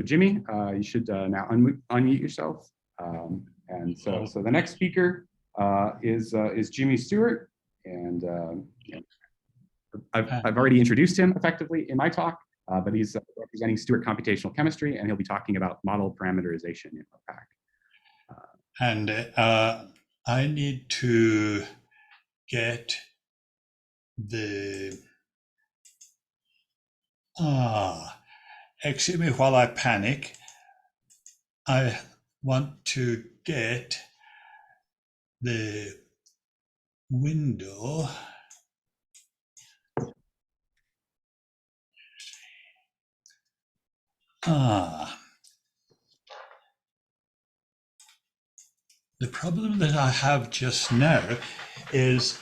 Jimmy, you should now unmute yourself. And so the next speaker is Jimmy Stewart, and I've already introduced him effectively in my talk, but he's representing Stewart Computational Chemistry, and he'll be talking about model parameterization in MOPAC. And I need to get the excuse me while I panic. I want to get the window. The problem that I have just now is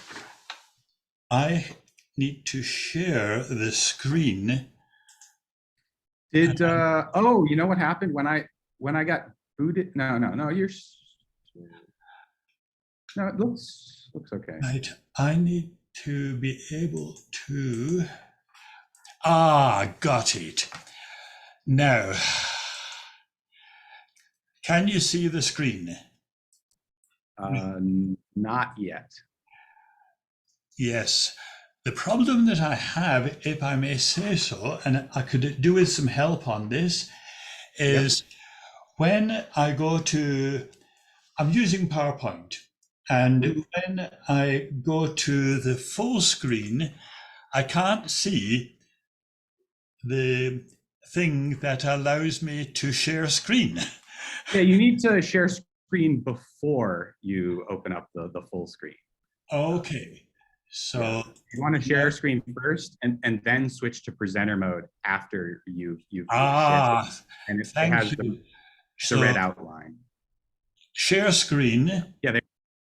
I need to share the screen. Did oh, you know what happened when I got booted? No, you're no, it looks okay. Right, I need to be able to got it. Now, can you see the screen? Not yet. Yes. The problem that I have, if I may say so, and I could do with some help on this, is when I go to, I'm using PowerPoint, and when I go to the full screen, I can't see the thing that allows me to share screen. Yeah, you need to share screen before you open up the full screen. Okay. So you want to share screen first and then switch to presenter mode after you've shared. And it has the red outline. Share screen. Yeah,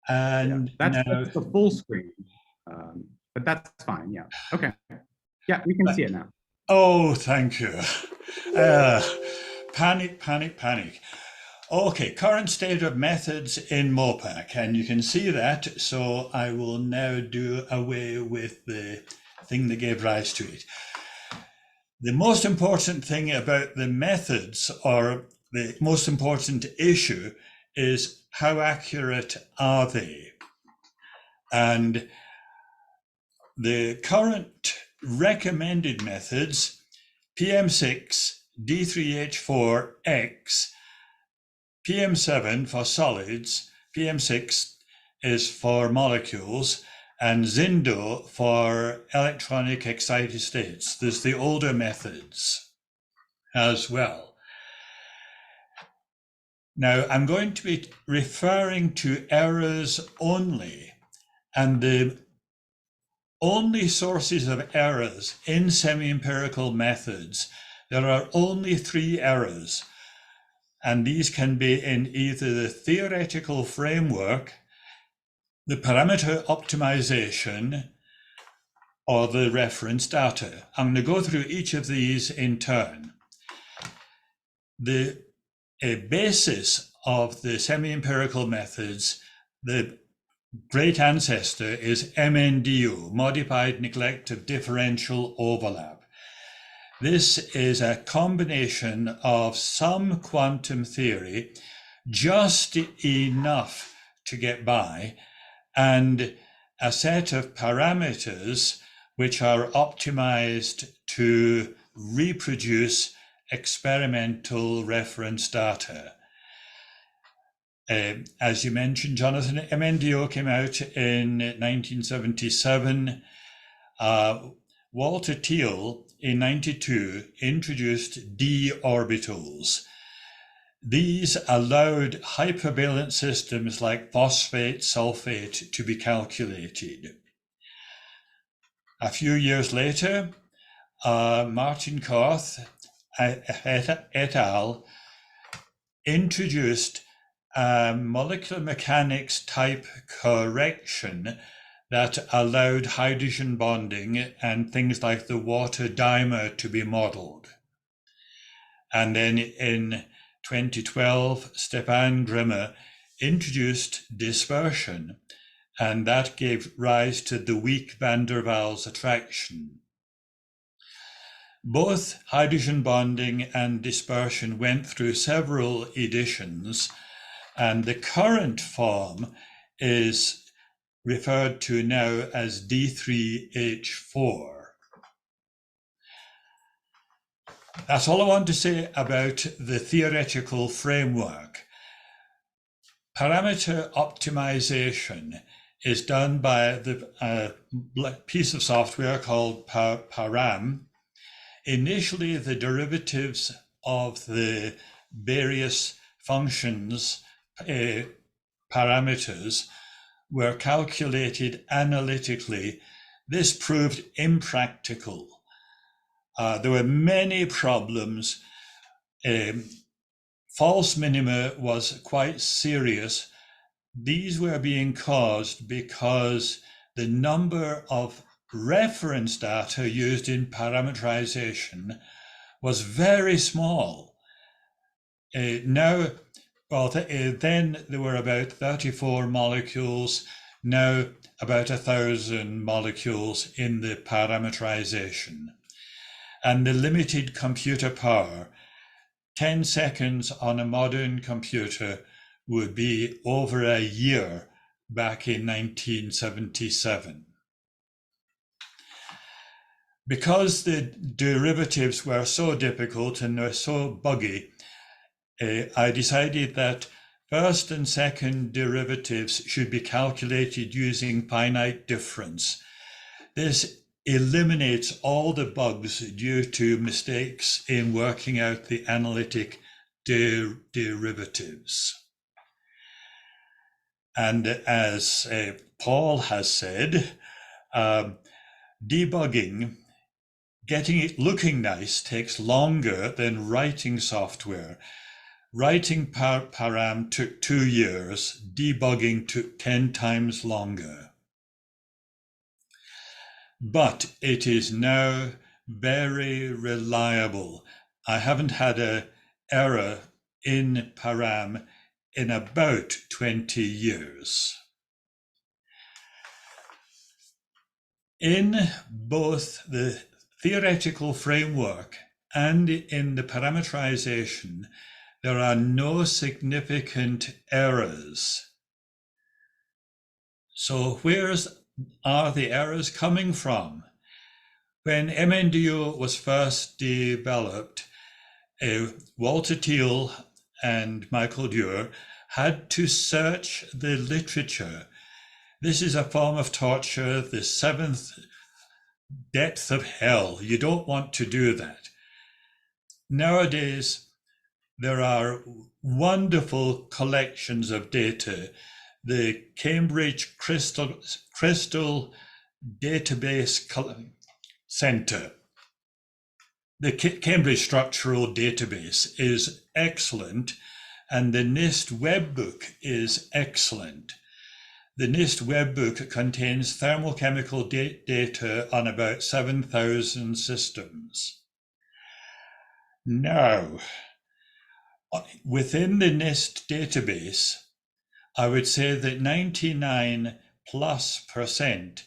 and that's the full screen. But that's fine. Yeah. Okay. Yeah, we can see it now. Oh, thank you. Panic. Okay, current state of methods in MOPAC, and you can see that, so I will now do away with the thing that gave rise to it. The most important thing about the methods, or the most important issue, is how accurate are they? And the current recommended methods, PM6, D3H4X, PM7 for solids, PM6 is for molecules, and Zindo for electronic excited states. There's the older methods as well. Now, I'm going to be referring to errors only, and the only sources of errors in semi-empirical methods, there are only 3 errors. And these can be in either the theoretical framework, the parameter optimization, or the reference data. I'm going to go through each of these in turn. The basis of the semi-empirical methods, the great ancestor, is MNDO, modified neglective differential overlap. This is a combination of some quantum theory, just enough to get by, and a set of parameters which are optimized to reproduce experimental reference data. As you mentioned, Jonathan, MNDO came out in 1977. Walter Thiel in 92 introduced d orbitals. These allowed hypervalent systems like phosphate, sulfate to be calculated. A few years later, Martin Korth et al. Introduced molecular mechanics type correction that allowed hydrogen bonding and things like the water dimer to be modeled. And then in 2012, Stefan Grimmer introduced dispersion, and that gave rise to the weak van der Waals attraction. Both hydrogen bonding and dispersion went through several editions, and the current form is referred to now as D3H4. That's all I want to say about the theoretical framework. Parameter optimization is done by the piece of software called Param. Initially, the derivatives of the various functions, parameters, were calculated analytically. This proved impractical. There were many problems. False minima was quite serious. These were being caused because the number of reference data used in parameterization was very small. Then there were about 34 molecules, now about 1,000 molecules in the parameterization. And the limited computer power, 10 seconds on a modern computer would be over a year back in 1977. Because the derivatives were so difficult and were so buggy, I decided that first and second derivatives should be calculated using finite difference. This eliminates all the bugs due to mistakes in working out the analytic derivatives. And as Paul has said, debugging, getting it looking nice takes longer than writing software. Writing Param took 2 years, debugging took 10 times longer. But it is now very reliable. I haven't had an error in Param in about 20 years. In both the theoretical framework and in the parameterization, there are no significant errors. So where are the errors coming from? When MNDO was first developed, Walter Thiel and Michael Dewar had to search the literature. This is a form of torture, the 7th depth of hell. You don't want to do that. Nowadays, there are wonderful collections of data. The Cambridge Crystal Database Center, the Cambridge Structural Database is excellent, and the NIST webbook is excellent. The NIST webbook contains thermochemical data on about 7,000 systems. Now, within the NIST database, I would say that 99+%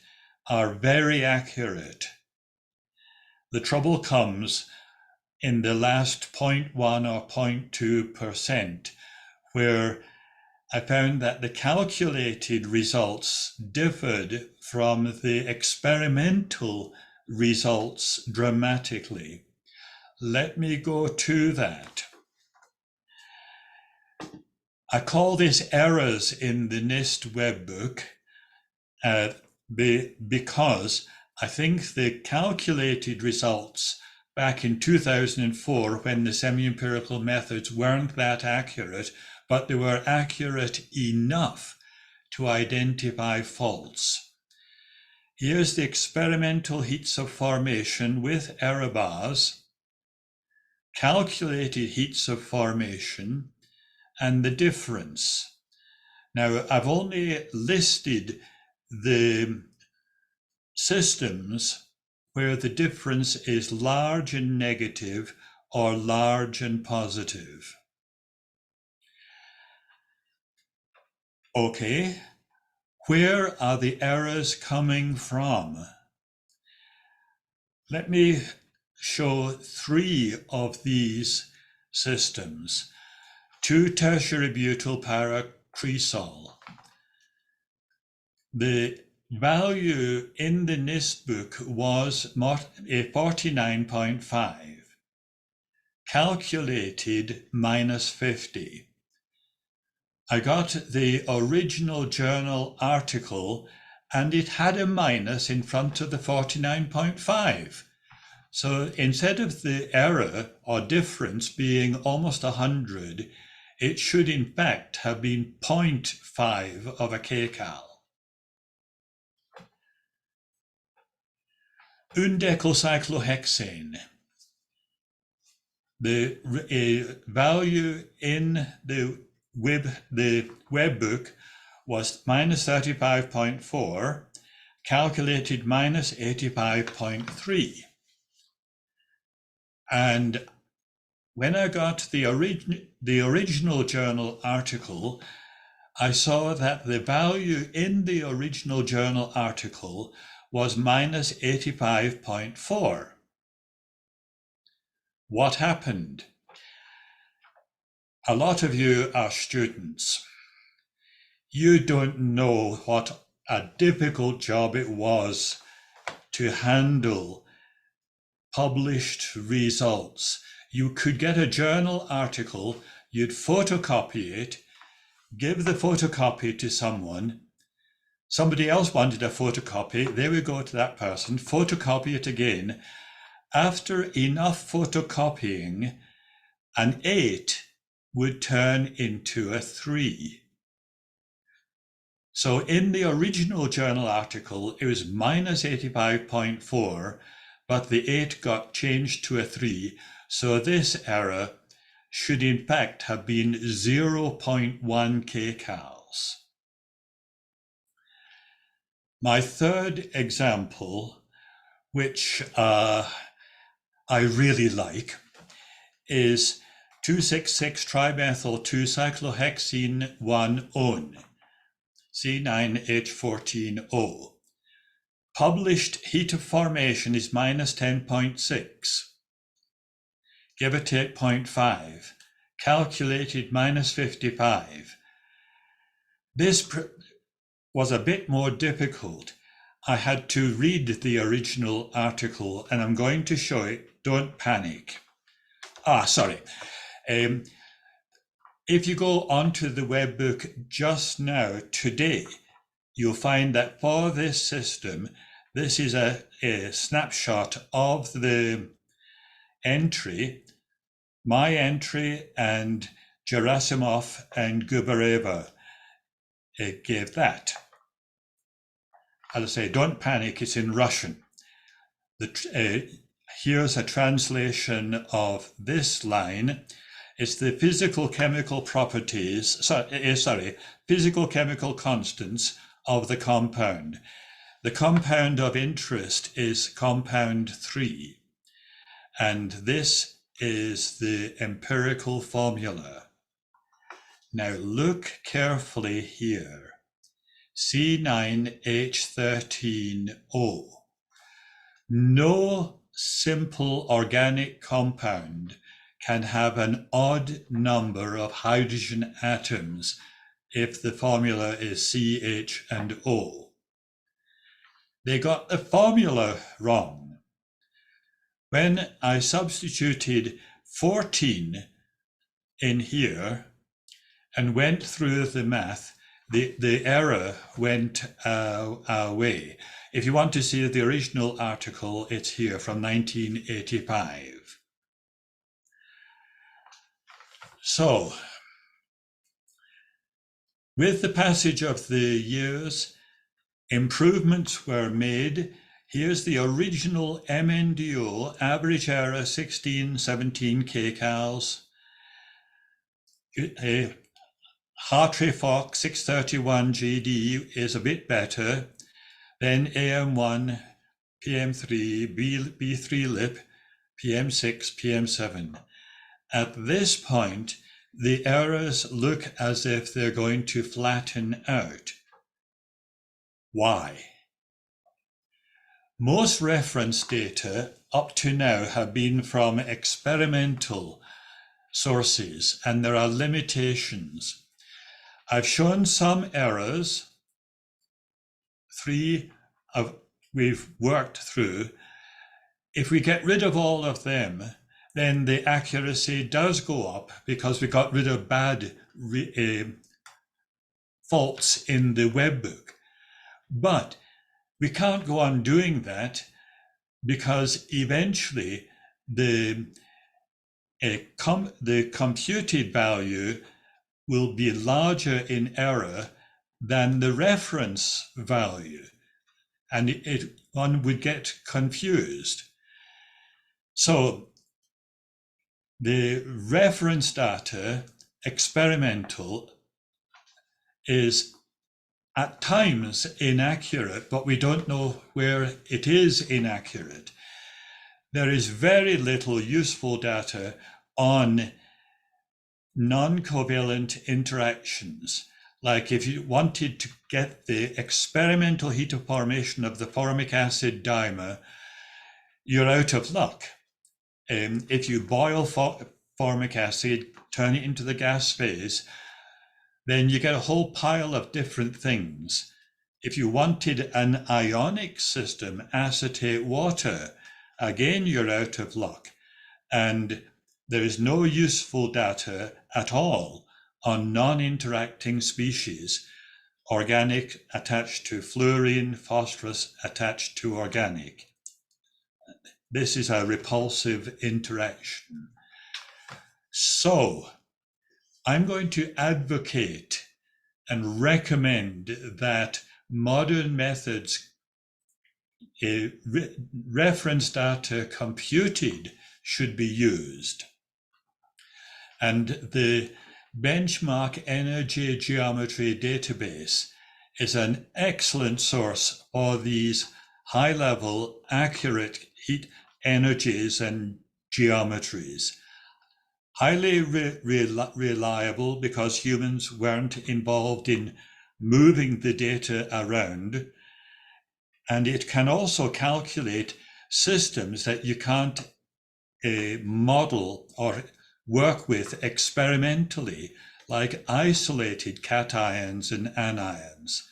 are very accurate. The trouble comes in the last 0.1 or 0.2%, where I found that the calculated results differed from the experimental results dramatically. Let me go to that. I call this errors in the NIST webbook because I think the calculated results back in 2004, when the semi-empirical methods weren't that accurate, but they were accurate enough to identify faults. Here's the experimental heats of formation with error bars, calculated heats of formation, and the difference. Now, I've only listed the systems where the difference is large and negative or large and positive. Okay, where are the errors coming from? Let me show 3 of these systems, 2-tertiary butyl paracresol. The value in the NIST book was a 49.5, calculated -50. I got the original journal article and it had a minus in front of the 49.5. So instead of the error or difference being almost 100, it should in fact have been 0.5 of a kcal. Undecylcyclohexane. The value in the web book was -35.4, calculated -85.3. And when I got the original journal article, I saw that the value in the original journal article was -85.4. What happened? A lot of you are students. You don't know what a difficult job it was to handle published results. You could get a journal article, you'd photocopy it, give the photocopy to someone, somebody else wanted a photocopy, they would go to that person, photocopy it again. After enough photocopying, an 8 would turn into a 3. So in the original journal article, it was -85.4, but the 8 got changed to a 3. So this error should in fact have been 0.1 kcals. My third example, which I really like, is 2,6,6-trimethyl-2-cyclohexene-1-one, C9H14O. Published heat of formation is -10.6, give or take 0.5, calculated -55. This was a bit more difficult. I had to read the original article and I'm going to show it. Don't panic. Sorry. If you go onto the web book just now, today, you'll find that for this system, this is a snapshot of the entry, my entry, and Gerasimov and Gubareva gave that. As I say, don't panic, it's in Russian. Here's a translation of this line. It's the physical chemical properties, physical chemical constants of the compound. The compound of interest is compound 3, and this is the empirical formula. Now look carefully here. C9H13O. No simple organic compound can have an odd number of hydrogen atoms if the formula is CH and O. They got the formula wrong. When I substituted 14 in here and went through the math, the error went away. If you want to see the original article, it's here from 1985. So, with the passage of the years, improvements were made. Here's the original MNDO, average error 16-17 kcals. Hartree-Fock 631 GD is a bit better. Then AM1, PM3, B3 lip, PM6, PM7. At this point, the errors look as if they're going to flatten out. Why? Most reference data up to now have been from experimental sources, and there are limitations. I've shown some errors, 3 we've worked through. If we get rid of all of them, then the accuracy does go up because we got rid of bad faults in the webbook. But we can't go on doing that because eventually the computed value will be larger in error than the reference value, and one would get confused. So the reference data, experimental, is at times inaccurate, but we don't know where it is inaccurate. There is very little useful data on non-covalent interactions. Like if you wanted to get the experimental heat of formation of the formic acid dimer, you're out of luck. If you boil formic acid, turn it into the gas phase, then you get a whole pile of different things. If you wanted an ionic system, acetate water, again, you're out of luck. And there is no useful data at all on non-interacting species, organic attached to fluorine, phosphorus attached to organic. This is a repulsive interaction. So I'm going to advocate and recommend that modern methods, reference data computed, should be used. And the benchmark energy geometry database is an excellent source for these high-level, accurate heat energies and geometries. Highly reliable because humans weren't involved in moving the data around. And it can also calculate systems that you can't model or work with experimentally, like isolated cations and anions.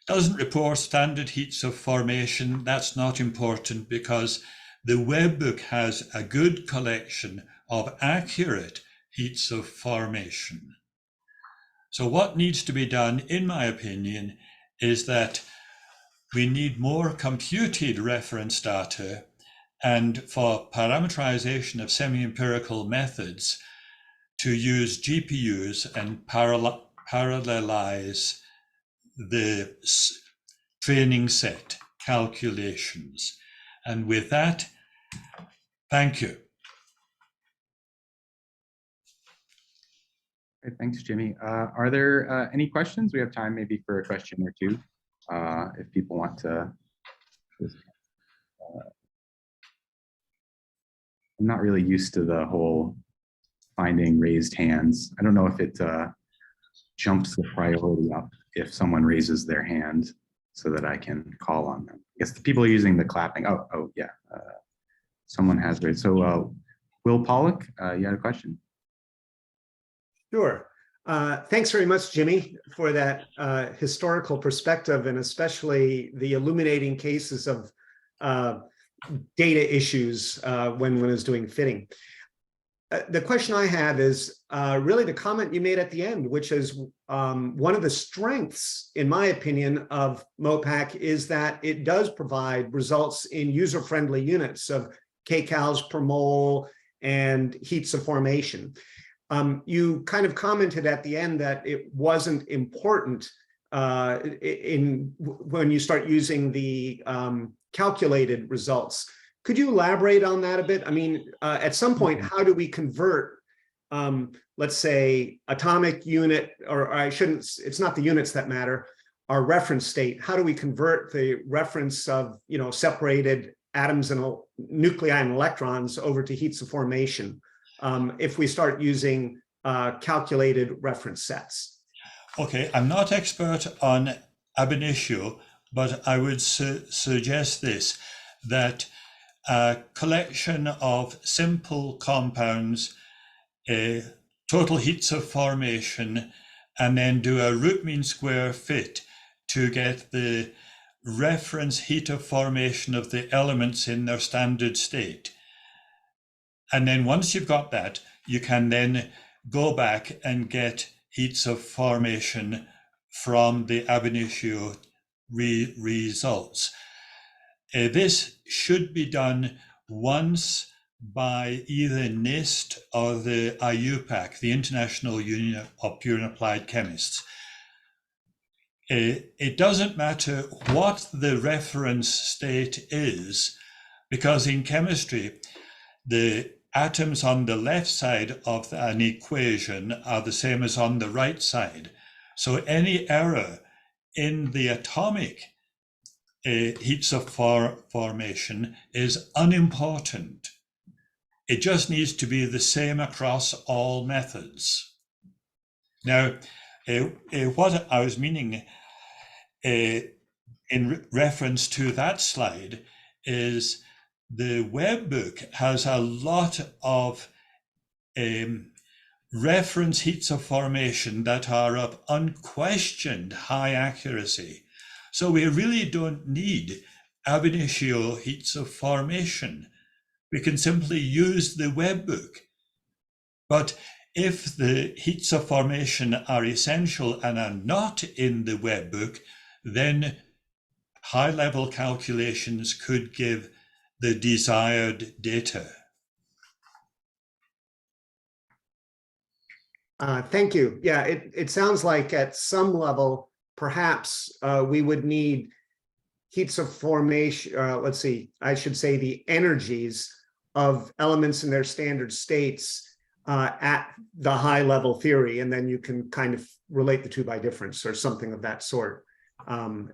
Doesn't report standard heats of formation. That's not important because the webbook has a good collection of accurate heats of formation. So what needs to be done, in my opinion, is that we need more computed reference data, and for parameterization of semi-empirical methods, to use GPUs and parallelize the training set calculations. And with that, thank you. Okay, thanks, Jimmy. Are there any questions? We have time maybe for a question or two, if people want to. I'm not really used to the whole finding raised hands. I don't know if it jumps the priority up if someone raises their hand so that I can call on them. I guess the people are using the clapping. Oh yeah. Someone has raised. So Will Pollock, you had a question? Sure. Thanks very much, Jimmy, for that historical perspective, and especially the illuminating cases of data issues when one is doing fitting. The question I have is really the comment you made at the end, which is one of the strengths, in my opinion, of MOPAC is that it does provide results in user-friendly units of kcals per mole and heats of formation. You kind of commented at the end that it wasn't important when you start using the calculated results. Could you elaborate on that a bit? I mean, at some point, how do we convert, let's say, atomic unit, or I shouldn't, it's not the units that matter, our reference state. How do we convert the reference of, separated atoms and nuclei and electrons over to heats of formation if we start using calculated reference sets? Okay, I'm not expert on ab initio, but I would suggest this, that a collection of simple compounds, total heats of formation, and then do a root mean square fit to get the reference heat of formation of the elements in their standard state. And then once you've got that, you can then go back and get heats of formation from the ab initio results. This should be done once by either NIST or the IUPAC, the International Union of Pure and Applied Chemists. It doesn't matter what the reference state is, because in chemistry, the atoms on the left side of an equation are the same as on the right side. So any error in the atomic heats of formation is unimportant. It just needs to be the same across all methods. Now, what I was meaning in reference to that slide is the web book has a lot of reference heats of formation that are of unquestioned high accuracy. So we really don't need ab initio heats of formation. We can simply use the web book. But if the heats of formation are essential and are not in the web book, then high-level calculations could give the desired data. Thank you. Yeah, it sounds like at some level, perhaps we would need heats of formation, let's see, I should say the energies of elements in their standard states at the high level theory, and then you can kind of relate the two by difference or something of that sort.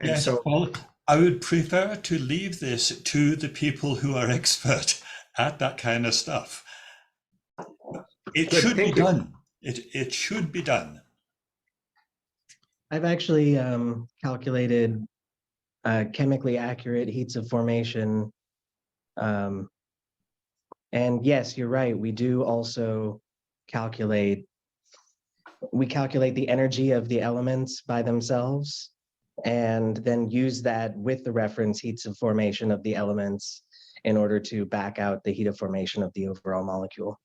Yes, so, well, I would prefer to leave this to the people who are expert at that kind of stuff. It should be done. It should be done. I've actually calculated chemically accurate heats of formation. And yes, you're right. We do also calculate the energy of the elements by themselves, and then use that with the reference heats of formation of the elements in order to back out the heat of formation of the overall molecule.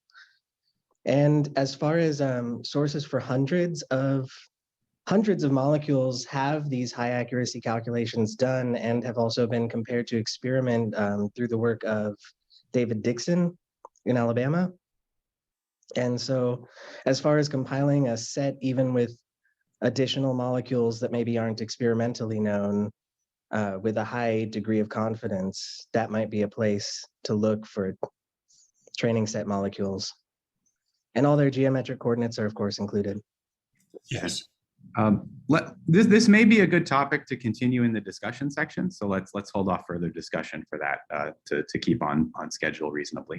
And as far as sources for hundreds of molecules have these high accuracy calculations done and have also been compared to experiment through the work of David Dixon in Alabama. And so as far as compiling a set, even with additional molecules that maybe aren't experimentally known with a high degree of confidence, that might be a place to look for training set molecules. And all their geometric coordinates are, of course, included. Yes. This may be a good topic to continue in the discussion section. So let's hold off further discussion for that to keep on schedule reasonably.